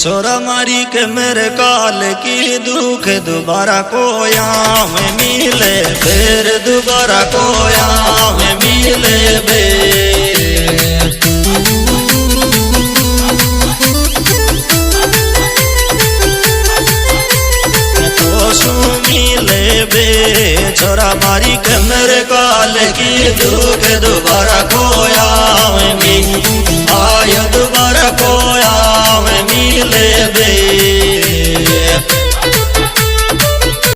छोरा मारी के मेरे काल की दुख दोबारा कोया में मिले फिर दोबारा कोया में मिले बे तो सु मिले बे छोरा मारी के मेरे काल की दुख दोबारा को